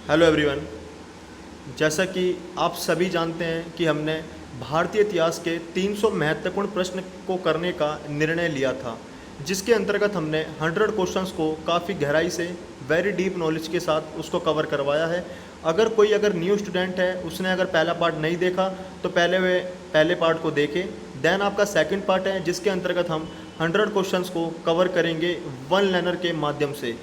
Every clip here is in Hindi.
Hello everyone. जैसा कि आप सभी जानते हैं कि हमने भारतीय इतिहास के 300 महत्वपूर्ण प्रश्न को करने का निर्णय लिया था, जिसके अंतर्गत हमने 100 क्वेश्चंस को काफ़ी गहराई से वेरी डीप नॉलेज के साथ उसको कवर करवाया है। अगर न्यू स्टूडेंट है, उसने अगर पहला पार्ट नहीं देखा तो पहले वे पहले पार्ट को देखें। देन आपका सेकंड पार्ट है, जिसके अंतर्गत हम 100 क्वेश्चंस को कवर करेंगे वन लर्नर के माध्यम से।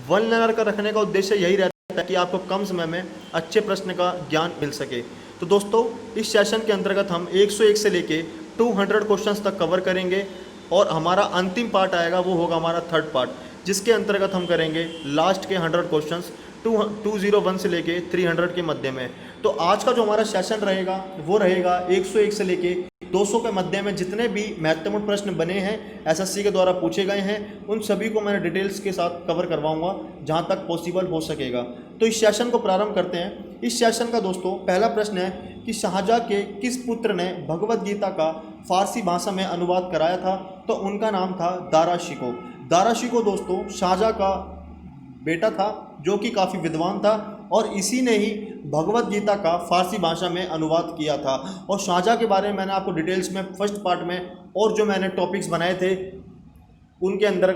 वन लर्नर का रखने का उद्देश्य यही रहता है ताकि आपको कम समय में अच्छे प्रश्न का ज्ञान मिल सके। तो दोस्तों, इस सेशन के अंतर्गत हम 101 से लेके 200 क्वेश्चंस तक कवर करेंगे और हमारा अंतिम पार्ट आएगा, वो होगा हमारा थर्ड पार्ट, जिसके अंतर्गत हम करेंगे लास्ट के 100 क्वेश्चंस 201 से लेके 300 के मध्य में। तो आज का जो हमारा सेशन रहेगा वो रहेगा 101 से लेके 200 के मध्य में जितने भी महत्वपूर्ण प्रश्न बने हैं, एसएससी के द्वारा पूछे गए हैं, उन सभी को मैं डिटेल्स के साथ कवर करवाऊंगा जहां तक पॉसिबल हो सकेगा। तो इस सेशन को प्रारंभ करते हैं। इस सेशन का दोस्तों पहला प्रश्न है कि शाहजहाँ के किस पुत्र ने भगवद गीता का फारसी भाषा में अनुवाद कराया था? तो उनका नाम था दारा शिकोह। दारा शिकोह दोस्तों शाहजहाँ का बेटा था, जो कि काफ़ी विद्वान था और इसी ने ही भगवद गीता का फारसी भाषा में अनुवाद किया था। और शाहजहाँ के बारे में मैंने आपको डिटेल्स में फर्स्ट पार्ट में और जो मैंने टॉपिक्स बनाए थे उनके अंदर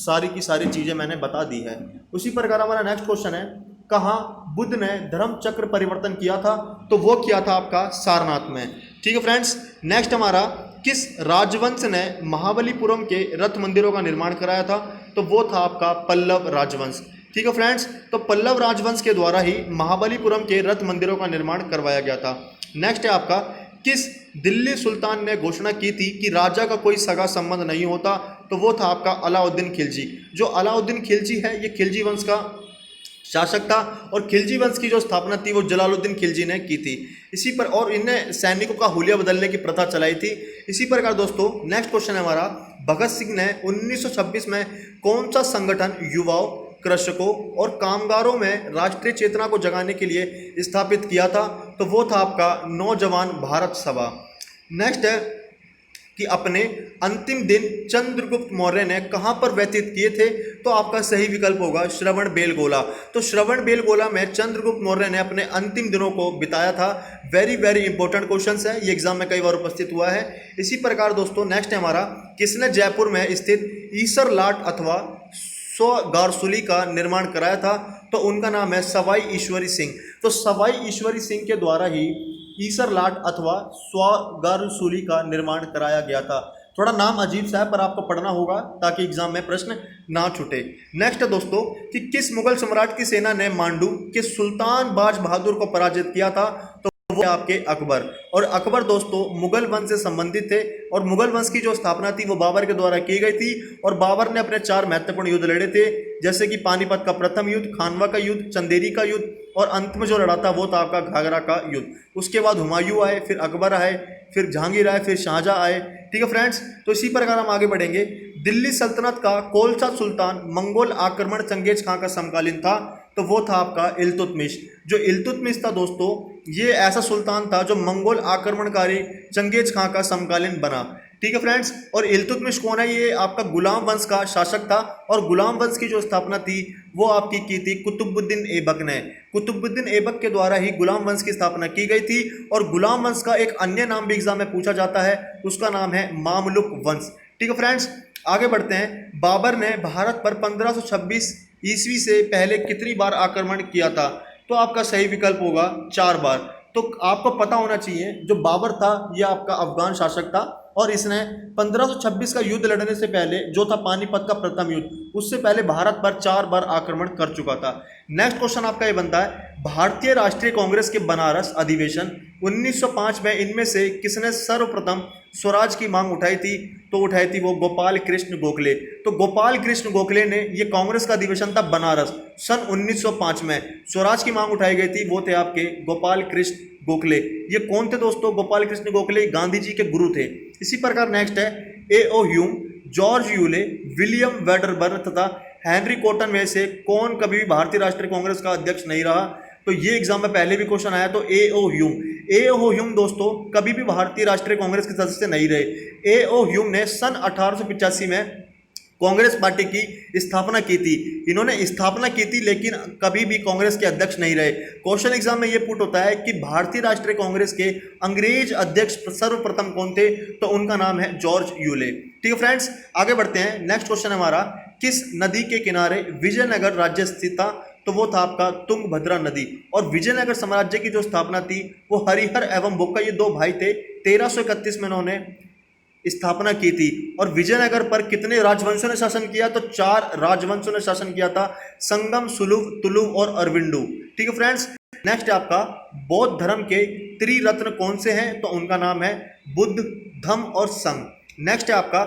सारी की सारी चीज़ें मैंने बता दी है। उसी प्रकार हमारा नेक्स्ट क्वेश्चन है, कहाँ बुद्ध ने धर्म चक्र परिवर्तन किया था? तो वो किया था आपका सारनाथ में। ठीक है फ्रेंड्स। नेक्स्ट हमारा, किस राजवंश ने महाबलीपुरम के रथ मंदिरों का निर्माण कराया था? तो वो था आपका पल्लव राजवंश। ठीक है फ्रेंड्स। तो पल्लव राजवंश के द्वारा ही महाबलीपुरम के रथ मंदिरों का निर्माण करवाया गया था। नेक्स्ट है आपका, किस दिल्ली सुल्तान ने घोषणा की थी कि राजा का कोई सगा संबंध नहीं होता? तो वो था आपका अलाउद्दीन खिलजी। जो अलाउद्दीन खिलजी है, ये खिलजी वंश का शासक था और खिलजी वंश की जो स्थापना थी वो जलालुद्दीन खिलजी ने की थी। इसी पर और इनने सैनिकों का हुलिया बदलने की प्रथा चलाई थी। इसी प्रकार दोस्तों नेक्स्ट क्वेश्चन है हमारा, भगत सिंह ने 1926 में कौन सा संगठन युवाओं, कृषकों और कामगारों में राष्ट्रीय चेतना को जगाने के लिए स्थापित किया था? तो वो था आपका नौजवान भारत सभा। नेक्स्ट है कि अपने अंतिम दिन चंद्रगुप्त मौर्य ने कहां पर व्यतीत किए थे? तो आपका सही विकल्प होगा श्रवणबेलगोला। तो श्रवणबेलगोला में चंद्रगुप्त मौर्य ने अपने अंतिम दिनों को बिताया था। वेरी वेरी इंपॉर्टेंट क्वेश्चन है, ये एग्जाम में कई बार उपस्थित हुआ है। इसी प्रकार दोस्तों नेक्स्ट है हमारा, किसने जयपुर में स्थित ईसर लाट अथवा गारसूली का निर्माण कराया था? तो उनका नाम है सवाई ईश्वरी सिंह। तो सवाई ईश्वरी सिंह के द्वारा ही ईसर लाट अथवा गारसूली का निर्माण कराया गया था। थोड़ा नाम अजीब सा है पर आपको पढ़ना होगा ताकि एग्जाम में प्रश्न ना छूटे। नेक्स्ट है दोस्तों कि किस मुगल सम्राट की सेना ने मांडू के सुल्तान बाज बहादुर को पराजित किया था? तो वो आपके अकबर। और अकबर दोस्तों मुगल वंश से संबंधित थे और मुगल वंश की जो स्थापना थी वो बाबर के द्वारा की गई थी। और बाबर ने अपने 4 महत्वपूर्ण युद्ध लड़े थे, जैसे कि पानीपत का प्रथम युद्ध, खानवा का युद्ध, चंदेरी का युद्ध और अंत में जो लड़ा था वो था आपका घाघरा का युद्ध। उसके बाद हुमायूं आए, फिर अकबर आए, फिर जहांगीर आए, फिर शाहजहां आए। ठीक है फ्रेंड्स। तो इसी प्रकार हम आगे बढ़ेंगे। दिल्ली सल्तनत का कौन सा सुल्तान मंगोल आक्रमण चंगेज खां का समकालीन था? तो वो था आपका इल्तुतमिश। जो इल्तुतमिश था दोस्तों, ये ऐसा सुल्तान था जो मंगोल आक्रमणकारी चंगेज खां का समकालीन बना। ठीक है फ्रेंड्स। और इल्तुतमिश कौन है? ये आपका गुलाम वंश का शासक था और गुलाम वंश की जो स्थापना थी वो आपकी की थी कुतुबुद्दीन ऐबक ने। कुतुबुद्दीन ऐबक के द्वारा ही गुलाम वंश की स्थापना की गई थी। और गुलाम वंश का एक अन्य नाम भी एग्जाम में पूछा जाता है, उसका नाम है मामलुक वंश। ठीक है फ्रेंड्स। आगे बढ़ते हैं। बाबर ने भारत पर 1526 ईस्वी से पहले कितनी बार आक्रमण किया था? तो आपका सही विकल्प होगा 4 बार। तो आपको पता होना चाहिए जो बाबर था ये आपका अफगान शासक था और इसने 1526 का युद्ध लड़ने से पहले, जो था पानीपत का प्रथम युद्ध, उससे पहले भारत पर 4 बार आक्रमण कर चुका था। नेक्स्ट क्वेश्चन आपका ये बनता है, भारतीय राष्ट्रीय कांग्रेस के बनारस अधिवेशन 1905 में इनमें से किसने सर्वप्रथम स्वराज की मांग उठाई थी? तो उठाई थी वो गोपाल कृष्ण गोखले। तो गोपाल कृष्ण गोखले ने, ये कांग्रेस का अधिवेशन था बनारस सन 1905 में, स्वराज की मांग उठाई गई थी, वो थे आपके गोपाल कृष्ण गोखले। ये कौन थे दोस्तों? गोपाल कृष्ण गोखले गांधी जी के गुरु थे। इसी प्रकार नेक्स्ट है, A.O.. Hume, George Yule, William Wedderburn तथा हेनरी कॉटन में से कौन कभी भी भारतीय राष्ट्रीय कांग्रेस का अध्यक्ष नहीं रहा? तो ये एग्जाम में पहले भी क्वेश्चन आया। तो ए.ओ. Hume, A.O.. ह्यूम दोस्तों कभी भी भारतीय राष्ट्रीय कांग्रेस के सदस्य नहीं रहे। ए.ओ. ह्यूम ने सन 1885 में कांग्रेस पार्टी की स्थापना की थी। इन्होंने स्थापना की थी लेकिन कभी भी कांग्रेस के अध्यक्ष नहीं रहे। क्वेश्चन एग्जाम में ये पुट होता है कि भारतीय राष्ट्रीय कांग्रेस के अंग्रेज अध्यक्ष सर्वप्रथम कौन थे, तो उनका नाम है जॉर्ज यूले। ठीक है फ्रेंड्स, आगे बढ़ते हैं। नेक्स्ट क्वेश्चन हमारा, किस नदी के किनारे विजयनगर राज्य स्थित था, तो वो था आपका तुंगभद्रा नदी। और विजयनगर साम्राज्य की जो स्थापना थी वो हरिहर एवं बुक्का, ये दो भाई थे, 1331 में उन्होंने स्थापना की थी। और विजयनगर पर कितने राजवंशों ने शासन किया, तो 4 राजवंशों ने शासन किया था, संगम, सुलुभ, तुलुभ और अरविंदु। ठीक है फ्रेंड्स, नेक्स्ट है आपका, बौद्ध धर्म के त्रिरत्न कौन से हैं, तो उनका नाम है बुद्ध, धम्म और संघ। नेक्स्ट है आपका,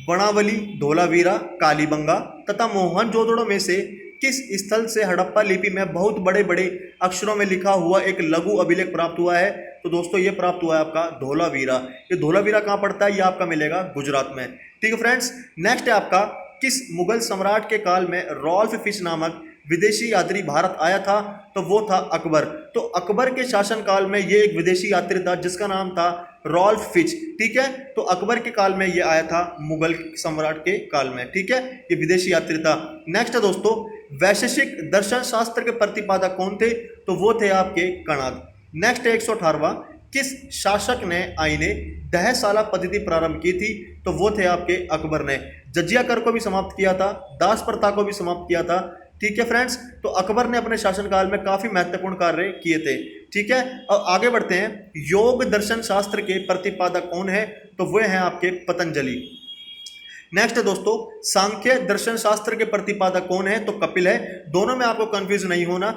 बनावली, धोलावीरा, कालीबंगा तथा मोहनजोदड़ो में से किस स्थल से हड़प्पा लिपि में बहुत बड़े बड़े अक्षरों में लिखा हुआ एक लघु अभिलेख प्राप्त हुआ है, तो दोस्तों ये प्राप्त हुआ है आपका धोलावीरा। ये धोलावीरा कहाँ पड़ता है, ये आपका मिलेगा गुजरात में। ठीक है फ्रेंड्स, नेक्स्ट है आपका, किस मुगल सम्राट के काल में रॉल्फ फिश नामक विदेशी यात्री भारत आया था, तो वो था अकबर। तो अकबर के शासन काल में ये एक विदेशी यात्री था जिसका नाम था रॉल्फ फिच। ठीक है, तो अकबर के काल में ये आया था, मुगल सम्राट के काल में। ठीक है, ये विदेशी यात्री था। नेक्स्ट है दोस्तों, वैशेषिक दर्शन शास्त्र के प्रतिपादक कौन थे, तो वो थे आपके कणाद। नेक्स्ट है 118वां, किस शासक ने आईने दहशाला पद्धति प्रारंभ की थी, तो वो थे आपके अकबर ने। जजिया कर को भी समाप्त किया था, दास प्रथा को भी समाप्त किया था। ठीक है फ्रेंड्स, तो अकबर ने अपने शासनकाल में काफी महत्वपूर्ण कार्य किए थे। ठीक है, और आगे बढ़ते हैं। योग दर्शन शास्त्र के प्रतिपादक कौन है, तो वे हैं आपके पतंजलि। नेक्स्ट है दोस्तों, सांख्य दर्शन शास्त्र के प्रतिपादक कौन है, तो कपिल है। दोनों में आपको कंफ्यूज नहीं होना।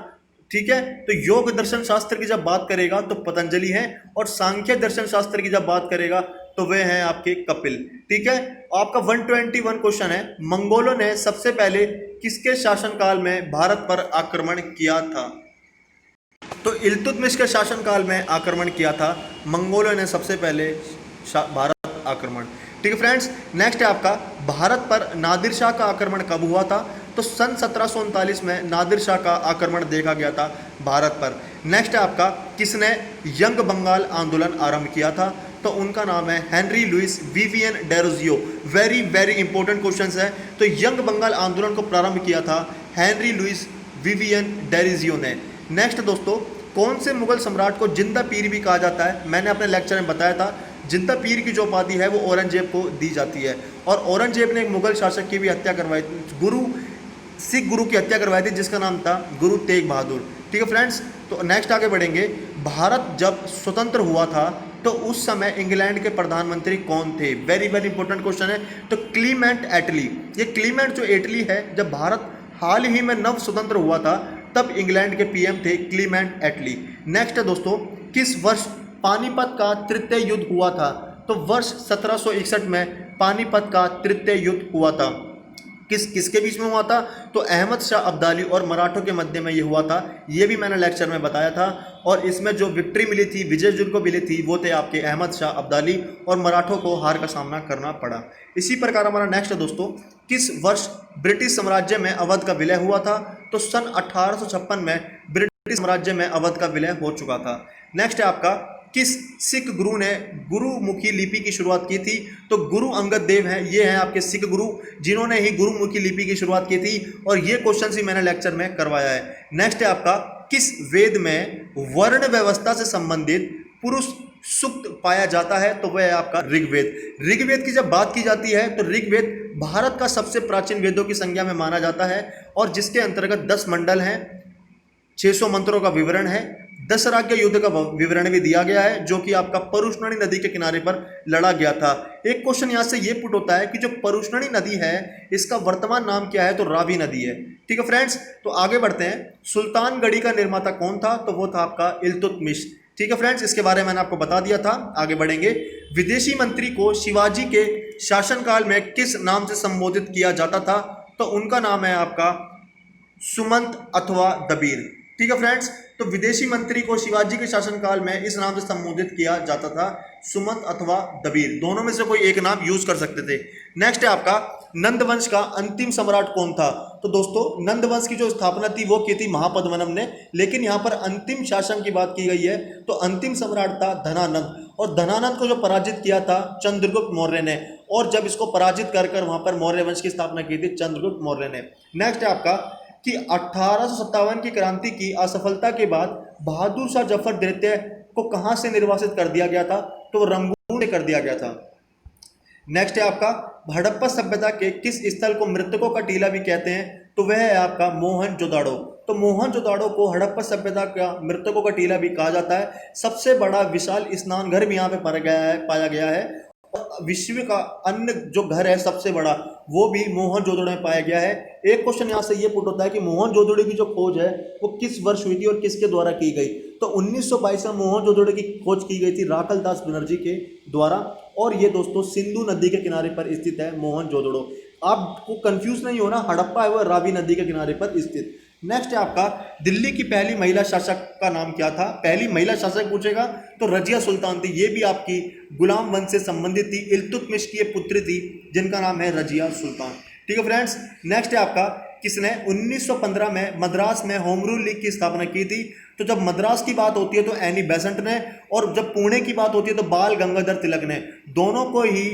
ठीक है, तो योग दर्शन शास्त्र की जब बात करेगा तो पतंजलि है, और सांख्य दर्शन शास्त्र की जब बात करेगा तो वे हैं आपके कपिल। ठीक है, आपका 121 क्वेश्चन है, मंगोलों ने सबसे पहले किसके शासनकाल में भारत पर आक्रमण किया था, तो इल्तुतमिश के शासनकाल में आक्रमण किया था मंगोलों ने सबसे पहले भारत आक्रमण। ठीक है फ्रेंड्स, नेक्स्ट है आपका, भारत पर नादिर शाह का आक्रमण कब हुआ था, तो सन 1739 में नादिर शाह का आक्रमण देखा गया था भारत पर। नेक्स्ट है आपका, किसने यंग बंगाल आंदोलन आरंभ किया था, तो उनका नाम है Henry Louis Vivian Derozio. Very very important question है। तो यंग बंगाल आंदोलन को प्रारंभ किया था हेनरी लुइस विवियन डेरोजियो ने। नेक्स्ट दोस्तों, कौन से मुगल सम्राट को जिंदा पीर भी कहा जाता है, मैंने अपने लेक्चर में बताया था। जिंदा पीर की जो उपाधि है वो औरंगजेब को दी जाती है, और औरंगजेब ने एक मुगल शासक की भी हत्या करवाई, सिख गुरु की हत्या करवाई थी जिसका नाम था गुरु तेग बहादुर। ठीक है फ्रेंड्स, तो नेक्स्ट आगे बढ़ेंगे। भारत जब स्वतंत्र हुआ था तो उस समय इंग्लैंड के प्रधानमंत्री कौन थे, वेरी वेरी इंपॉर्टेंट क्वेश्चन है। तो क्लीमेंट एटली। ये क्लीमेंट जो एटली है, जब भारत हाल ही में नव स्वतंत्र हुआ था तब इंग्लैंड के पीएम थे क्लीमेंट एटली। नेक्स्ट है दोस्तों, किस वर्ष पानीपत का तृतीय युद्ध हुआ था, तो वर्ष 1761 में पानीपत का तृतीय युद्ध हुआ था। किसके बीच में हुआ था, तो अहमद शाह अब्दाली और मराठों के मध्य में ये हुआ था। ये भी मैंने लेक्चर में बताया था, और इसमें जो विक्ट्री मिली थी, विजय जिनको मिली थी, वो थे आपके अहमद शाह अब्दाली, और मराठों को हार का सामना करना पड़ा। इसी प्रकार हमारा नेक्स्ट है दोस्तों, किस वर्ष ब्रिटिश साम्राज्य में अवध का विलय हुआ था, तो सन 1856 में ब्रिटिश साम्राज्य में अवध का विलय हो चुका था। नेक्स्ट है आपका, किस सिख गुरु ने गुरुमुखी लिपि की शुरुआत की थी, तो गुरु अंगद देव हैं, ये हैं आपके सिख गुरु जिन्होंने ही गुरुमुखी लिपि की शुरुआत की थी, और ये क्वेश्चन ही मैंने लेक्चर में करवाया है। नेक्स्ट है आपका, किस वेद में वर्ण व्यवस्था से संबंधित पुरुष सूक्त पाया जाता है, तो वह है आपका ऋग्वेद। ऋग्वेद की जब बात की जाती है तो ऋग्वेद भारत का सबसे प्राचीन वेदों की संज्ञा में माना जाता है, और जिसके अंतर्गत 10 मंडल हैं, 600 मंत्रों का विवरण है, 10 राज्य युद्ध का विवरण भी दिया गया है, जो कि आपका परुष्णी नदी के किनारे पर लड़ा गया था। एक क्वेश्चन यहाँ से ये पुट होता है कि जो परुष्णी नदी है इसका वर्तमान नाम क्या है, तो रावी नदी है। ठीक है फ्रेंड्स, तो आगे बढ़ते हैं। सुल्तानगढ़ी का निर्माता कौन था, तो वो था आपका इल्तुतमिश। ठीक है फ्रेंड्स, इसके बारे में मैंने आपको बता दिया था। आगे बढ़ेंगे। विदेशी मंत्री को शिवाजी के शासनकाल में किस नाम से संबोधित किया जाता था, तो उनका नाम है आपका सुमंत अथवा दबीर। ठीक है फ्रेंड्स, तो विदेशी मंत्री को शिवाजी के शासनकाल में इस नाम से संबोधित किया जाता था, सुमंत अथवा दबीर, दोनों में से कोई एक नाम यूज कर सकते थे। नेक्स्ट है आपका, नंद वंश का अंतिम सम्राट कौन था, तो दोस्तों नंद वंश की जो स्थापना थी वो की थी महापद्मनम ने, लेकिन यहाँ पर अंतिम शासन की बात की गई है तो अंतिम सम्राट था धनानंद, और धनानंद को जो पराजित किया था चंद्रगुप्त मौर्य ने, और जब इसको पराजित कर कर वहाँ पर मौर्य वंश की स्थापना की थी चंद्रगुप्त मौर्य ने। नेक्स्ट है आपका कि 1857 की क्रांति की असफलता के बाद बहादुर शाह जफर द्वितीय को कहाँ से निर्वासित कर दिया गया था, तो वो रंगून से कर दिया गया था। नेक्स्ट है आपका हड़प्पा सभ्यता के किस स्थल को मृतकों का टीला भी कहते हैं, तो वह है आपका मोहनजोदाड़ो। तो मोहनजोदाड़ो को हड़प्पा सभ्यता का मृतकों का टीला भी कहा जाता है। सबसे बड़ा विशाल स्नान घर भी यहाँ पे पाया गया है और विश्व का अन्य जो घर है सबसे बड़ा वो भी मोहनजोदड़ो में पाया गया है। एक क्वेश्चन यहाँ से ये पुट होता है कि मोहनजोदड़ो की जो खोज है वो किस वर्ष हुई थी और किसके द्वारा की गई, तो 1922 में मोहनजोदड़ो की खोज की गई थी राखल दास बनर्जी के द्वारा और ये दोस्तों सिंधु नदी के किनारे पर स्थित है मोहनजोदड़ो। आपको कंफ्यूज नहीं होना, हड़प्पा है वो रावी नदी के किनारे पर स्थित। नेक्स्ट है आपका दिल्ली की पहली महिला शासक का नाम क्या था, पहली महिला शासक पूछेगा तो रजिया सुल्तान थी। ये भी आपकी गुलाम वंश से संबंधित थी, इल्तुतमिश की ये पुत्री थी जिनका नाम है रजिया सुल्तान। ठीक है फ्रेंड्स। नेक्स्ट है आपका किसने 1915 में मद्रास में होम रूल लीग की स्थापना की थी, तो जब मद्रास की बात होती है तो एनी बेसेंट ने, और जब पुणे की बात होती है तो बाल गंगाधर तिलक ने। दोनों को ही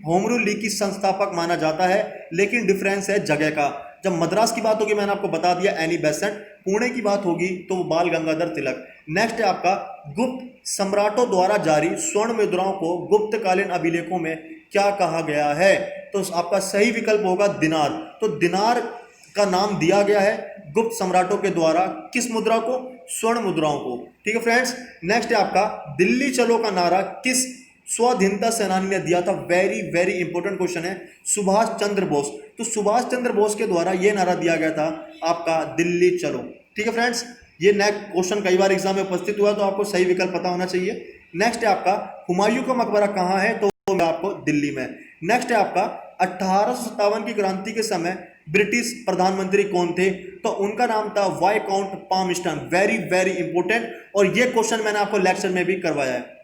होम रूल लीग की संस्थापक माना जाता है, लेकिन डिफरेंस है जगह का। जब मद्रास की बात होगी मैंने आपको बता दिया एनी बेसेंट, पुणे की बात होगी तो वो बाल गंगाधर तिलक। नेक्स्ट है आपका गुप्त सम्राटों द्वारा जारी स्वर्ण मुद्राओं को गुप्तकालीन अभिलेखों में क्या कहा गया है, तो आपका सही विकल्प होगा दिनार। तो दिनार का नाम दिया गया है गुप्त सम्राटों के द्वारा किस मुद्रा को, स्वर्ण मुद्राओं को। ठीक है फ्रेंड्स। नेक्स्ट है आपका दिल्ली चलो का नारा किस स्वाधीनता सेनानी ने दिया था, वेरी वेरी इंपॉर्टेंट क्वेश्चन है, सुभाष चंद्र बोस। तो सुभाष चंद्र बोस के द्वारा यह नारा दिया गया था आपका दिल्ली चलो। ठीक है फ्रेंड्स। ये नेक्स्ट क्वेश्चन कई बार एग्जाम में उपस्थित हुआ तो आपको सही विकल्प पता होना चाहिए। नेक्स्ट है आपका हुमायूं का मकबरा कहाँ है, तो आपको दिल्ली में। नेक्स्ट है आपका 1857 की क्रांति के समय ब्रिटिश प्रधानमंत्री कौन थे, तो उनका नाम था viscount Palmerston. Very very important, और ये क्वेश्चन मैंने आपको लेक्चर में भी करवाया है।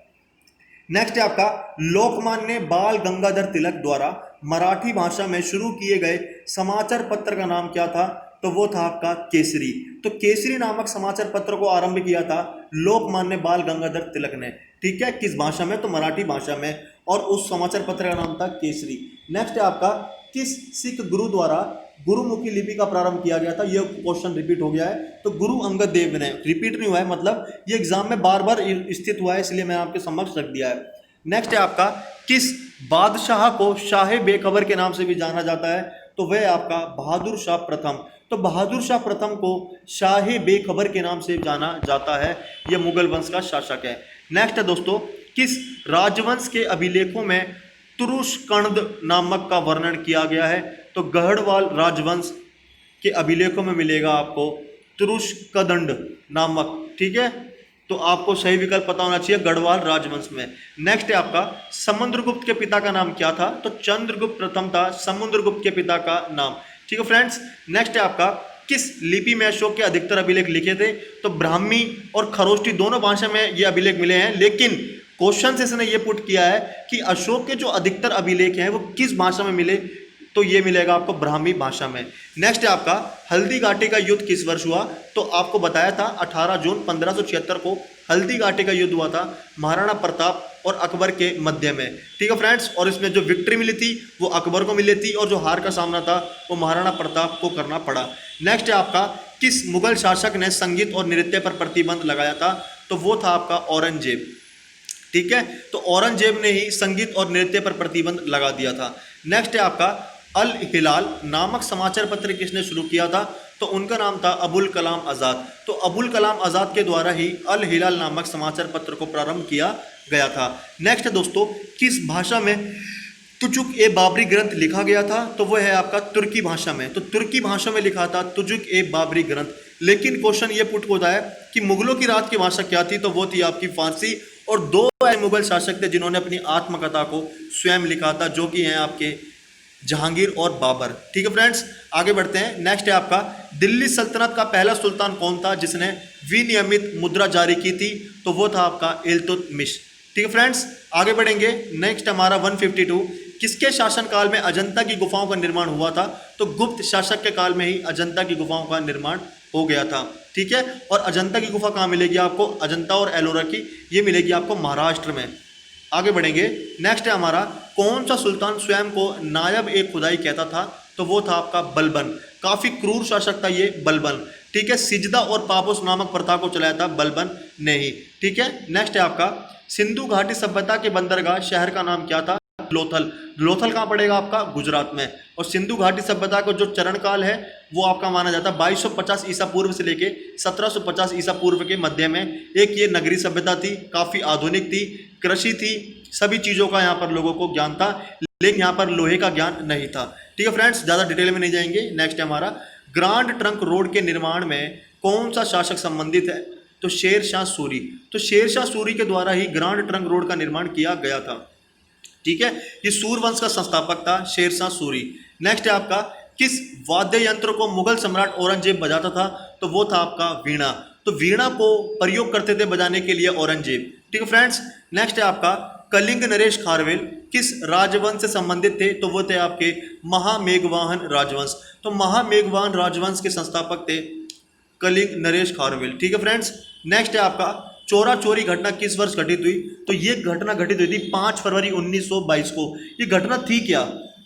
नेक्स्ट है आपका लोकमान्य बाल गंगाधर तिलक द्वारा मराठी भाषा में शुरू किए गए समाचार पत्र का नाम क्या था, तो वो था आपका केसरी। तो केसरी नामक समाचार पत्र को आरंभ किया था लोकमान्य बाल गंगाधर तिलक ने। ठीक है, किस भाषा में, तो मराठी भाषा में, और उस समाचार पत्र का नाम था केसरी। नेक्स्ट है आपका किस सिख गुरु द्वारा गुरुमुखी लिपि का प्रारंभ किया गया था, यह क्वेश्चन रिपीट हो गया है, तो गुरु अंगद देव ने। रिपीट नहीं हुआ है, मतलब ये एग्जाम में बार बार स्थित हुआ है, इसलिए मैं आपके समक्ष रख दिया है। नेक्स्ट है आपका किस बादशाह को शाह बेखबर के नाम से भी जाना जाता है, तो वह आपका बहादुर शाह प्रथम। तो बहादुर शाह प्रथम को शाह बेखबर के नाम से जाना जाता है, यह मुगल वंश का शासक है। नेक्स्ट है दोस्तों किस राजवंश के अभिलेखों में तुरुष्कंद नामक का वर्णन किया गया है, तो गढ़वाल राजवंश के अभिलेखों में मिलेगा आपको तुरुष्कदंड नामक। ठीक है, तो आपको सही विकल्प पता होना चाहिए गढ़वाल राजवंश में। नेक्स्ट है आपका समुद्रगुप्त के पिता का नाम क्या था, तो चंद्रगुप्त प्रथम था समुद्रगुप्त के पिता का नाम। ठीक है फ्रेंड्स। नेक्स्ट है आपका किस लिपि में अशोक के अधिकतर अभिलेख लिखे थे, तो ब्राह्मी और खरोष्टी दोनों भाषा में ये अभिलेख मिले हैं, लेकिन क्वेश्चन से इसने ये पुट किया है कि अशोक के जो अधिकतर अभिलेख हैं वो किस भाषा में मिले, तो ये मिलेगा आपको ब्राह्मी भाषा में। नेक्स्ट है आपका हल्दी घाटी का युद्ध किस वर्ष हुआ, तो आपको बताया था 18 जून 1576 को हल्दी घाटी का युद्ध हुआ था महाराणा प्रताप और अकबर के मध्य में। ठीक है फ्रेंड्स। और इसमें जो विक्ट्री मिली थी वो अकबर को मिली थी, और जो हार का सामना था वो महाराणा प्रताप को करना पड़ा। नेक्स्ट है आपका किस मुगल शासक ने संगीत और नृत्य पर प्रतिबंध लगाया था, तो वो था आपका औरंगजेब। ठीक है, तो औरंगजेब ने ही संगीत और नृत्य पर प्रतिबंध लगा दिया था। नेक्स्ट है आपका अल हिलाल नामक समाचार पत्र किसने शुरू किया था, तो उनका नाम था अबुल कलाम आज़ाद। तो अबुल कलाम आज़ाद के द्वारा ही अल हिलाल नामक समाचार पत्र को प्रारंभ किया गया था। नेक्स्ट है दोस्तों किस भाषा में तुजुक ए बाबरी ग्रंथ लिखा गया था, तो वह है आपका तुर्की भाषा में। तो तुर्की भाषा में लिखा था तुजुक ए बाबरी ग्रंथ। लेकिन क्वेश्चन ये पुट होता है कि मुगलों की राज की भाषा क्या थी, तो वो थी आपकी फारसी, और दो ऐसे मुगल शासक थे जिन्होंने अपनी आत्मकथा को स्वयं लिखा था, जो कि हैं आपके जहांगीर और बाबर। ठीक है फ्रेंड्स, आगे बढ़ते हैं। नेक्स्ट है आपका दिल्ली सल्तनत का पहला सुल्तान कौन था जिसने विनियमित मुद्रा जारी की थी, तो वो था आपका इल्तुतमिश। ठीक है फ्रेंड्स, आगे बढ़ेंगे। नेक्स्ट हमारा 152 किसके शासनकाल में अजंता की गुफाओं का निर्माण हुआ था, तो गुप्त शासक के काल में ही अजंता की गुफाओं का निर्माण हो गया था। ठीक है, और अजंता की गुफा कहाँ मिलेगी आपको, अजंता और एलोरा की, ये मिलेगी आपको महाराष्ट्र में। आगे बढ़ेंगे। नेक्स्ट है हमारा कौन सा सुल्तान स्वयं को नायब ए खुदाई कहता था? तो वो था आपका बलबन। काफी क्रूर शासक था ये बलबन। ठीक है, सिजदा और पापोस नामक प्रथा को चलाया था बलबन ने ही। ठीक है, नेक्स्ट है आपका सिंधु घाटी सभ्यता के बंदरगाह शहर का नाम क्या था? लोथल। लोथल कहाँ पड़ेगा आपका? गुजरात में। और सिंधु घाटी सभ्यता का जो चरण काल है वो आपका माना जाता है 2250 ईसा पूर्व से लेके 1750 ईसा पूर्व के मध्य में। एक ये नगरी सभ्यता थी, काफी आधुनिक थी, कृषि थी, सभी चीजों का यहाँ पर लोगों को ज्ञान था, लेकिन यहाँ पर लोहे का ज्ञान नहीं था। ठीक है फ्रेंड्स, ज्यादा डिटेल में नहीं जाएंगे। नेक्स्ट है हमारा ग्रांड ट्रंक रोड के निर्माण में कौन सा शासक संबंधित है? तो शेर शाह सूरी। तो शेर शाह सूरी के द्वारा ही ग्रांड ट्रंक रोड का निर्माण किया गया था। ठीक है, ये सूर वंश का संस्थापक था शेर शाह सूरी। नेक्स्ट है आपका किस वाद्य यंत्र को मुगल सम्राट औरंगजेब बजाता था? तो वो था आपका वीणा। तो वीणा को प्रयोग करते थे बजाने के लिए औरंगजेब। ठीक है फ्रेंड्स, नेक्स्ट है आपका कलिंग नरेश खारवेल किस राजवंश से संबंधित थे? तो वो थे आपके महामेघवाहन राजवंश। तो महामेघवाहन राजवंश के संस्थापक थे कलिंग नरेश खारवेल। ठीक है फ्रेंड्स, नेक्स्ट है आपका चोरा चोरी घटना किस वर्ष घटित हुई? तो ये घटना घटित हुई थी 5 फरवरी 1922 को। ये घटना थी क्या?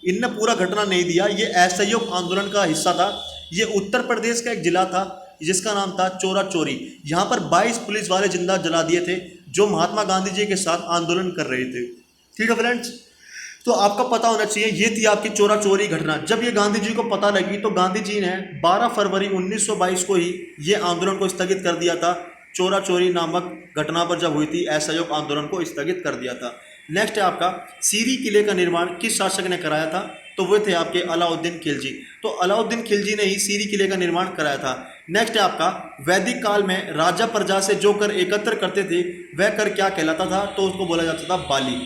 इनने पूरा घटना नहीं दिया, ये असहयोग आंदोलन का हिस्सा था। ये उत्तर प्रदेश का एक जिला था जिसका नाम था चोरा चोरी। यहाँ पर 22 पुलिस वाले जिंदा जला दिए थे जो महात्मा गांधी जी के साथ आंदोलन कर रहे थे। ठीक है फ्रेंड्स, तो आपका पता होना चाहिए ये थी आपकी चोरा चोरी घटना। जब ये गांधी जी को पता लगी तो गांधी जी ने 12 फरवरी 1922 को ही ये आंदोलन को स्थगित कर दिया था। चोरा चोरी नामक घटना पर जब हुई थी असहयोग आंदोलन को स्थगित कर दिया था। नेक्स्ट है आपका सीरी किले का निर्माण किस शासक ने कराया था? तो वो थे आपके अलाउद्दीन खिलजी। तो अलाउद्दीन खिलजी ने ही सीरी किले का निर्माण कराया था। नेक्स्ट है आपका वैदिक काल में राजा प्रजा से जो कर एकत्र करते थे वह कर क्या कहलाता था? तो उसको बोला जाता था बाली।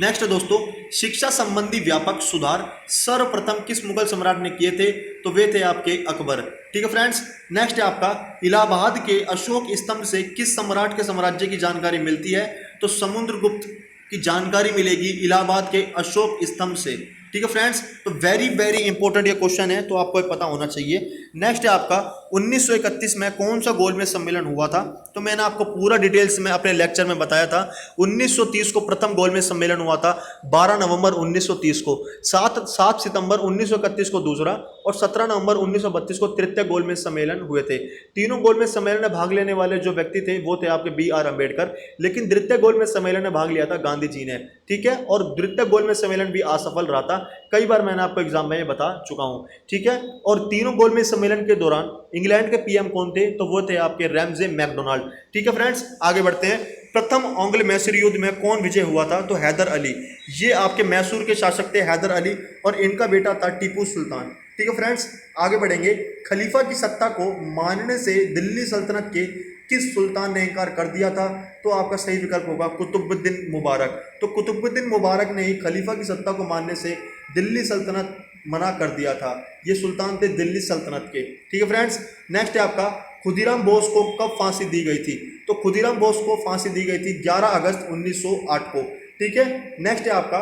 नेक्स्ट दोस्तों शिक्षा संबंधी व्यापक सुधार सर्वप्रथम किस मुगल सम्राट ने किए थे? तो वे थे आपके अकबर। ठीक है फ्रेंड्स, नेक्स्ट है आपका इलाहाबाद के अशोक स्तंभ से किस सम्राट के साम्राज्य की जानकारी मिलती है? तो समुद्रगुप्त की जानकारी मिलेगी इलाहाबाद के अशोक स्तंभ से। ठीक है फ्रेंड्स, तो वेरी वेरी इंपॉर्टेंट ये क्वेश्चन है, तो आपको पता होना चाहिए। नेक्स्ट है आपका 1931 में कौन सा गोलमेज सम्मेलन हुआ था? तो मैंने आपको पूरा डिटेल्स में अपने लेक्चर में बताया था। 1930 को प्रथम गोलमेज सम्मेलन हुआ था, 12 नवंबर 1930 को, 7 सितंबर 1931 को दूसरा, और 17 नवंबर 1932 को तृतीय गोलमेज सम्मेलन हुए थे। तीनों गोलमेज सम्मेलन में भाग लेने वाले जो व्यक्ति थे वो थे आपके BR अम्बेडकर, लेकिन द्वितीय गोलमेज सम्मेलन में भाग लिया था गांधी जी ने। ठीक है, और द्वितीय गोलमेज सम्मेलन भी असफल रहा था। कई बार मैंने आपको एग्जाम में ये बता चुका हूं। ठीक है, और तीनों गोलमेज सम्मेलन के दौरान इंग्लैंड के PM कौन थे? तो वो थे आपके रैमजे मैकडोनाल्ड। ठीक है फ्रेंड्स, आगे बढ़ते हैं। प्रथम आंग्ल मैसूर युद्ध में कौन विजय हुआ था? तो हैदर अली। ये आपके मैसूर के शासक थे हैदर अली, और इनका बेटा था टीपू सुल्तान। ठीक है फ्रेंड्स, आगे बढ़ेंगे। खलीफा की सत्ता को मानने से दिल्ली सल्तनत के किस सुल्तान ने इनकार कर दिया था? तो आपका सही विकल्प होगा कुतुबुद्दीन मुबारक। तो कुतुबुद्दीन मुबारक ने ही खलीफा की सत्ता को मानने से दिल्ली सल्तनत मना कर दिया था। ये सुल्तान थे दिल्ली सल्तनत के। ठीक है फ्रेंड्स, नेक्स्ट है आपका खुदीराम बोस को कब फांसी दी गई थी? तो खुदीराम बोस को फांसी दी गई थी 11 अगस्त 1908 को। ठीक है, नेक्स्ट है आपका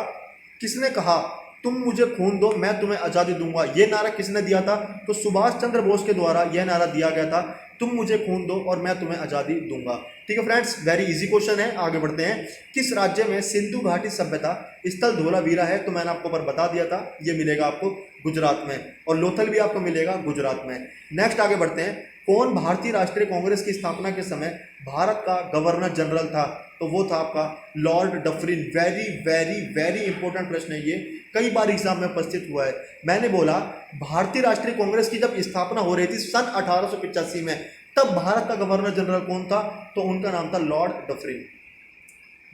किसने कहा तुम मुझे खून दो मैं तुम्हें आज़ादी दूंगा? ये नारा किसने दिया था? तो सुभाष चंद्र बोस के द्वारा यह नारा दिया गया था, तुम मुझे खून दो और मैं तुम्हें आज़ादी दूंगा। ठीक है फ्रेंड्स, वेरी इजी क्वेश्चन है। आगे बढ़ते हैं। किस राज्य में सिंधु घाटी सभ्यता स्थल धोलावीरा है? तो मैंने आपको पर बता दिया था, ये मिलेगा आपको गुजरात में, और लोथल भी आपको मिलेगा गुजरात में। नेक्स्ट आगे बढ़ते हैं। कौन भारतीय राष्ट्रीय कांग्रेस की स्थापना के समय भारत का गवर्नर जनरल था? तो वो था आपका Lord Dufferin. Very very very important प्रश्न है ये, कई बार एग्जाम में उपस्थित हुआ है। मैंने बोला भारतीय राष्ट्रीय कांग्रेस की जब स्थापना हो रही थी सन 1885 में, तब भारत का गवर्नर जनरल कौन था? तो उनका नाम था लॉर्ड डफरिन।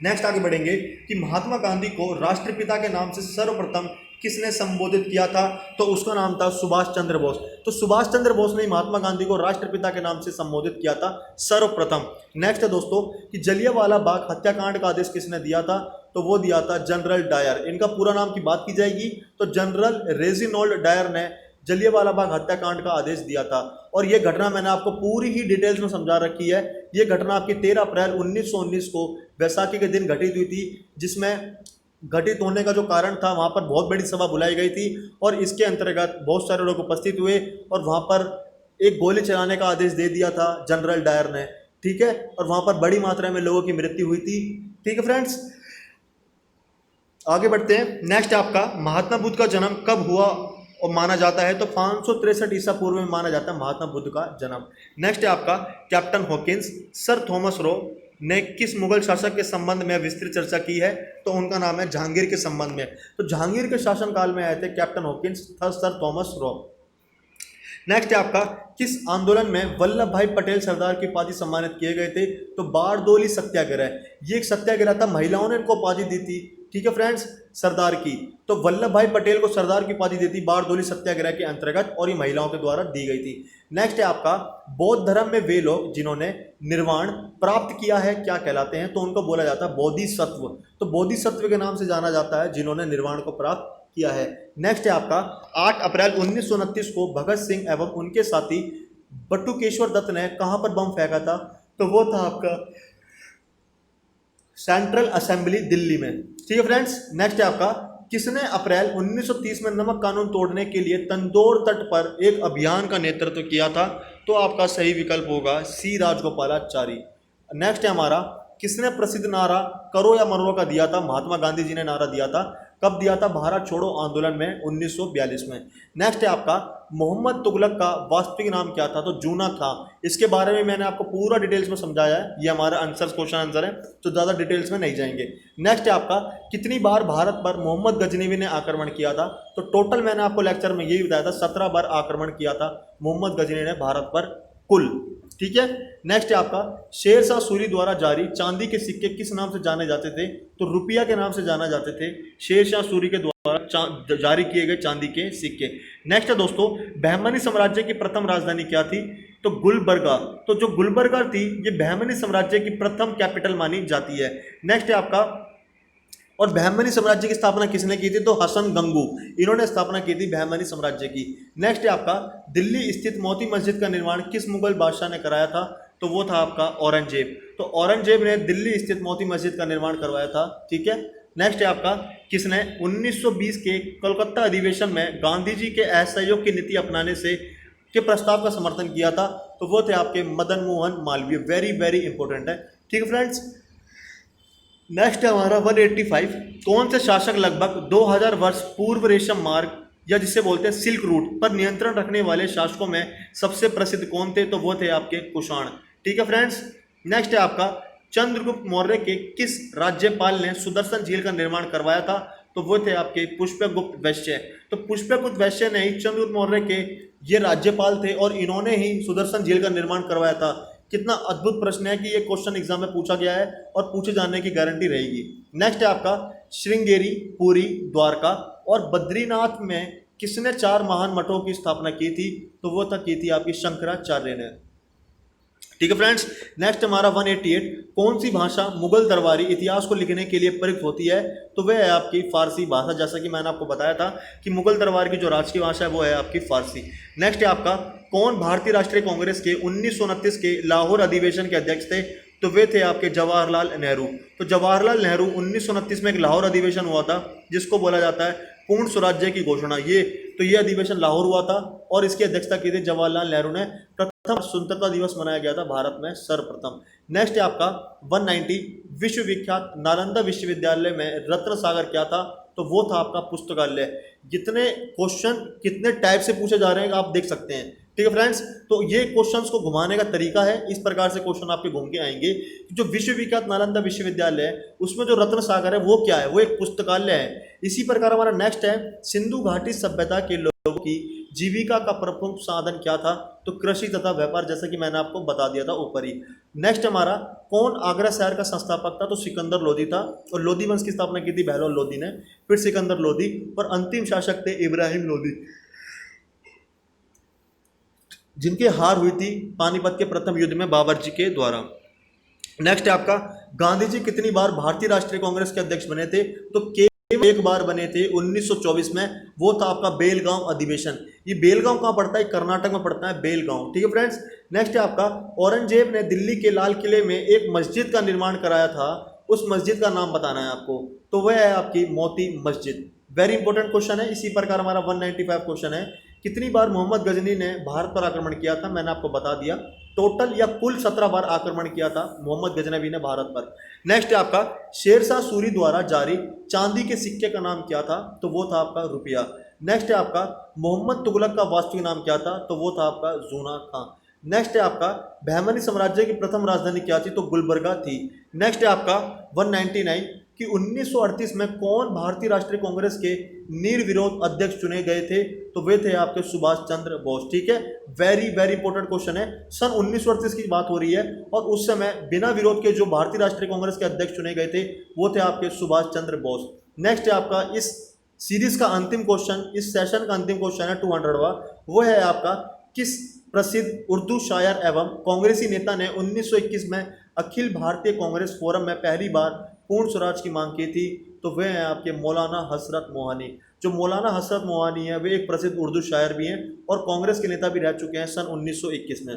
नेक्स्ट आगे बढ़ेंगे कि महात्मा गांधी को राष्ट्रपिता के नाम से सर्वप्रथम किसने संबोधित किया था? तो उसका नाम था सुभाष चंद्र बोस। तो सुभाष चंद्र बोस ने महात्मा गांधी को राष्ट्रपिता के नाम से संबोधित किया था सर्वप्रथम। नेक्स्ट है दोस्तों कि जलियांवाला बाग हत्याकांड का आदेश किसने दिया था? तो वो दिया था जनरल डायर। इनका पूरा नाम की बात की जाएगी तो जनरल रेजिनोल्ड डायर ने जलियांवाला बाग हत्याकांड का आदेश दिया था। और ये घटना मैंने आपको पूरी ही डिटेल्स में समझा रखी है। ये घटना आपकी 13 अप्रैल 1919 को वैसाखी के दिन घटित हुई थी, जिसमें घटित होने का जो कारण था वहाँ पर बहुत बड़ी सभा बुलाई गई थी और इसके अंतर्गत बहुत सारे लोग उपस्थित हुए और वहाँ पर एक गोली चलाने का आदेश दे दिया था जनरल डायर ने। ठीक है, और वहाँ पर बड़ी मात्रा में लोगों की मृत्यु हुई थी। ठीक है फ्रेंड्स, आगे बढ़ते हैं। नेक्स्ट आपका महात्मा बुद्ध का जन्म कब हुआ और माना जाता है, तो 563 ईसा पूर्व में माना जाता है महात्मा बुद्ध का जन्म। नेक्स्ट है आपका captain Hawkins. Sir Thomas Roe ने किस मुगल शासक के संबंध में विस्तृत चर्चा की है, तो उनका नाम है जहांगीर के संबंध में। तो जहांगीर के शासनकाल में आए थे कैप्टन हॉकिंस था सर थॉमस रो। नेक्स्ट है आपका किस आंदोलन में वल्लभ भाई पटेल सरदार की उपाधि सम्मानित किए गए थे, तो बारडोली सत्याग्रह। ये एक सत्याग्रह था, महिलाओं ने इनको उपाधि दी थी, ठीक है फ्रेंड्स, सरदार की। तो वल्लभ भाई पटेल को सरदार की उपाधि दी थी बारडोली सत्याग्रह के अंतर्गत, और ये महिलाओं के द्वारा दी गई थी। नेक्स्ट है आपका बौद्ध धर्म में वे लोग जिन्होंने निर्वाण प्राप्त किया है क्या कहलाते हैं, तो उनको बोला जाता है बोधिसत्व। तो बोधिसत्व के नाम से जाना जाता है जिन्होंने निर्वाण को प्राप्त किया है। नेक्स्ट है आपका 8 अप्रैल 1929 को भगत सिंह एवं उनके साथी बटुकेश्वर दत्त ने कहां पर बम फेंका था, तो वो था आपका सेंट्रल असेंबली दिल्ली में, ठीक है फ्रेंड्स। नेक्स्ट है आपका किसने अप्रैल 1930 में नमक कानून तोड़ने के लिए तंदौर तट पर एक अभियान का नेतृत्व किया था, तो आपका सही विकल्प होगा सी राजगोपालाचारी। नेक्स्ट है हमारा किसने प्रसिद्ध नारा करो या मरो का दिया था, महात्मा गांधी जी ने नारा दिया था, कब दिया था, भारत छोड़ो आंदोलन में 1942 में। नेक्स्ट है आपका मोहम्मद तुगलक का वास्तविक नाम क्या था, तो जूना था। इसके बारे में मैंने आपको पूरा डिटेल्स में समझाया है, ये हमारा आंसर क्वेश्चन आंसर है, तो ज़्यादा डिटेल्स में नहीं जाएंगे। नेक्स्ट है आपका कितनी बार भारत पर मोहम्मद गजनवी ने आक्रमण किया था, तो टोटल मैंने आपको लेक्चर में यही बताया था 17 बार आक्रमण किया था मोहम्मद गजनवी ने भारत पर कुल, ठीक है। नेक्स्ट है आपका शेरशाह सूरी द्वारा जारी चांदी के सिक्के किस नाम से जाने जाते थे, तो रुपया के नाम से जाना जाते थे शेरशाह सूरी के द्वारा जारी किए गए चांदी के सिक्के। नेक्स्ट है दोस्तों बहमनी साम्राज्य की प्रथम राजधानी क्या थी, तो गुलबर्गा। तो जो गुलबर्गा थी ये बहमनी साम्राज्य की प्रथम कैपिटल मानी जाती है। नेक्स्ट है आपका और बहमनी साम्राज्य की स्थापना किसने की थी, तो हसन गंगू, इन्होंने स्थापना की थी बहमनी साम्राज्य की। नेक्स्ट है आपका दिल्ली स्थित मोती मस्जिद का निर्माण किस मुगल बादशाह ने कराया था, तो वो था आपका औरंगजेब। तो औरंगजेब ने दिल्ली स्थित मोती मस्जिद का निर्माण करवाया था, ठीक है। नेक्स्ट है आपका किसने 1920 के कोलकाता अधिवेशन में गांधी जी के असहयोग की नीति अपनाने से के प्रस्ताव का समर्थन किया था, तो वो थे आपके Madan Mohan Malviya. Very very important है, ठीक है फ्रेंड्स। नेक्स्ट है हमारा 185 कौन से शासक लगभग 2000 वर्ष पूर्व रेशम मार्ग या जिसे बोलते हैं सिल्क रूट पर नियंत्रण रखने वाले शासकों में सबसे प्रसिद्ध कौन थे, तो वो थे आपके कुषाण, ठीक है फ्रेंड्स। नेक्स्ट है आपका चंद्रगुप्त मौर्य के किस राज्यपाल ने सुदर्शन झील का निर्माण करवाया था, तो वो थे आपके पुष्पगुप्त वैश्य। तो पुष्पगुप्त वैश्य ने ही चंद्रगुप्त मौर्य के ये राज्यपाल थे और इन्होंने ही सुदर्शन झील का निर्माण करवाया था। कितना अद्भुत प्रश्न है कि ये क्वेश्चन एग्जाम में पूछा गया है और पूछे जाने की गारंटी रहेगी। नेक्स्ट है आपका श्रृंगेरी, पुरी, द्वारका और बद्रीनाथ में किसने 4 महान मठों की स्थापना की थी, तो वो था की थी आपकी शंकराचार्य ने, ठीक है फ्रेंड्स। नेक्स्ट हमारा 188 कौन सी भाषा मुगल दरबारी इतिहास को लिखने के लिए प्रयुक्त होती है, तो वह है आपकी फारसी भाषा। जैसा कि मैंने आपको बताया था कि मुगल दरबार की जो राजकीय भाषा है वो है आपकी फारसी। नेक्स्ट है आपका कौन भारतीय राष्ट्रीय कांग्रेस के 1929 के लाहौर अधिवेशन के अध्यक्ष थे, तो वे थे आपके जवाहरलाल नेहरू। तो जवाहरलाल नेहरू 1929 में एक लाहौर अधिवेशन हुआ था जिसको बोला जाता है पूर्ण स्वराज्य की घोषणा। ये अधिवेशन लाहौर हुआ था और इसकी अध्यक्षता की थी जवाहरलाल नेहरू ने। प्रथम स्वतंत्रता दिवस मनाया गया था भारत में सर्वप्रथम। नेक्स्ट है आपका 190 विश्व विख्यात नालंदा विश्वविद्यालय में रत्न सागर क्या था, तो वो था आपका पुस्तकालय। कितने क्वेश्चन कितने टाइप से पूछे जा रहे हैं आप देख सकते हैं, ठीक है फ्रेंड्स। तो ये क्वेश्चंस को घुमाने का तरीका है, इस प्रकार से क्वेश्चन आपके घूम के आएंगे। जो विश्वविख्यात नालंदा विश्वविद्यालय है उसमें जो रत्न सागर है वो क्या है, वो एक पुस्तकालय है। इसी प्रकार हमारा नेक्स्ट है सिंधु घाटी सभ्यता के लोगों की जीविका का प्रमुख साधन क्या था, तो कृषि तथा व्यापार, जैसा कि मैंने आपको बता दिया था ऊपर ही। नेक्स्ट हमारा कौन आगरा शहर का संस्थापक था, तो सिकंदर लोदी था और लोदी वंश की स्थापना की थी बहलोल लोदी ने, फिर सिकंदर लोदी और अंतिम शासक थे इब्राहिम लोदी जिनकी हार हुई थी पानीपत के प्रथम युद्ध में बाबर जी के द्वारा। नेक्स्ट है आपका गांधी जी कितनी बार भारतीय राष्ट्रीय कांग्रेस के अध्यक्ष बने थे, तो केवल एक बार बने थे 1924 में, वो था आपका बेलगांव अधिवेशन। ये बेलगांव कहाँ पड़ता है, कर्नाटक में पड़ता है बेलगांव, ठीक है फ्रेंड्स। नेक्स्ट है आपका औरंगजेब ने दिल्ली के लाल किले में एक मस्जिद का निर्माण कराया था, उस मस्जिद का नाम बताना है आपको, तो वह है आपकी Moti Masjid. Very important question है। इसी प्रकार हमारा 195 क्वेश्चन है कितनी बार मोहम्मद गजनी ने भारत पर आक्रमण किया था, मैंने आपको बता दिया। टोटल या कुल 17 बार आक्रमण किया था मोहम्मद गजनवी ने भारत पर। नेक्स्ट है आपका शेरशाह सूरी द्वारा जारी चांदी के सिक्के का नाम क्या था, तो वो था आपका रुपया। नेक्स्ट है आपका मोहम्मद तुगलक का वास्तविक नाम क्या था, तो वो था आपका जूना खां। नेक्स्ट है आपका बहमनी साम्राज्य की प्रथम राजधानी क्या थी, तो गुलबर्गा थी। नेक्स्ट है आपका 199 कि 1938 में कौन भारतीय राष्ट्रीय कांग्रेस के निर्विरोध अध्यक्ष चुने गए थे, तो वे थे आपके सुभाष चंद्र बोस। ठीक है, वेरी वेरी इंपॉर्टेंट क्वेश्चन है। सन 1938 की बात हो रही है और उस समय बिना विरोध के जो भारतीय राष्ट्रीय कांग्रेस के अध्यक्ष चुने गए थे वो थे आपके सुभाष चंद्र बोस। नेक्स्ट है आपका इस सीरीज का अंतिम क्वेश्चन, इस सेशन का अंतिम क्वेश्चन है 200वां, वो है आपका किस प्रसिद्ध उर्दू शायर एवं कांग्रेसी नेता ने 1921 में अखिल भारतीय कांग्रेस फोरम में पहली बार पूर्ण स्वराज की मांग की थी, तो वे हैं आपके मौलाना हसरत मोहानी। जो मौलाना हसरत मोहानी है वे एक प्रसिद्ध उर्दू शायर भी हैं और कांग्रेस के नेता भी रह चुके हैं सन 1921 में।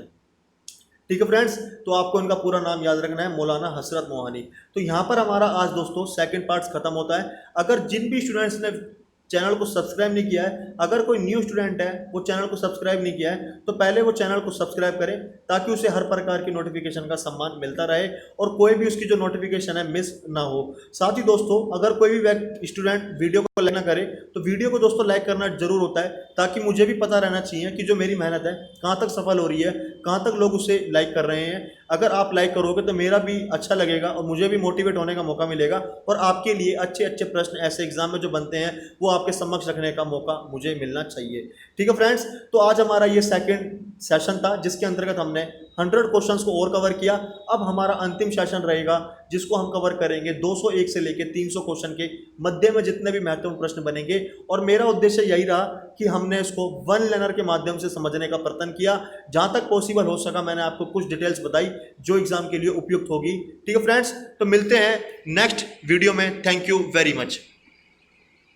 ठीक है फ्रेंड्स, तो आपको इनका पूरा नाम याद रखना है, मौलाना हसरत मोहानी। तो यहाँ पर हमारा आज दोस्तों सेकंड पार्ट खत्म होता है। अगर जिन भी स्टूडेंट्स ने चैनल को सब्सक्राइब नहीं किया है, अगर कोई न्यू स्टूडेंट है वो चैनल को सब्सक्राइब नहीं किया है, तो पहले वो चैनल को सब्सक्राइब करें ताकि उसे हर प्रकार की नोटिफिकेशन का सम्मान मिलता रहे और कोई भी उसकी जो नोटिफिकेशन है मिस ना हो। साथ ही दोस्तों अगर कोई भी स्टूडेंट वीडियो को लाइक ना करे तो वीडियो को दोस्तों लाइक करना जरूर होता है, ताकि मुझे भी पता रहना चाहिए कि जो मेरी मेहनत है कहाँ तक सफल हो रही है, कहाँ तक लोग उसे लाइक कर रहे हैं। अगर आप लाइक करोगे तो मेरा भी अच्छा लगेगा और मुझे भी मोटिवेट होने का मौका मिलेगा और आपके लिए अच्छे अच्छे प्रश्न ऐसे एग्जाम में जो बनते हैं वो आपके समक्ष रखने का मौका मुझे मिलना चाहिए। ठीक है फ्रेंड्स, तो आज हमारा ये सेकंड सेशन था जिसके अंतर्गत हमने 100 क्वेश्चंस को और कवर किया। अब हमारा अंतिम सेशन रहेगा जिसको हम कवर करेंगे 201 से लेकर 300 क्वेश्चन के मध्य में जितने भी महत्वपूर्ण प्रश्न बनेंगे, और मेरा उद्देश्य यही रहा कि हमने इसको वन लर्नर के माध्यम से समझने का प्रयत्न किया। जहां तक पॉसिबल हो सका मैंने आपको कुछ डिटेल्स बताई जो एग्जाम के लिए उपयुक्त होगी। ठीक है फ्रेंड्स, तो मिलते हैं नेक्स्ट वीडियो में। Thank you very much.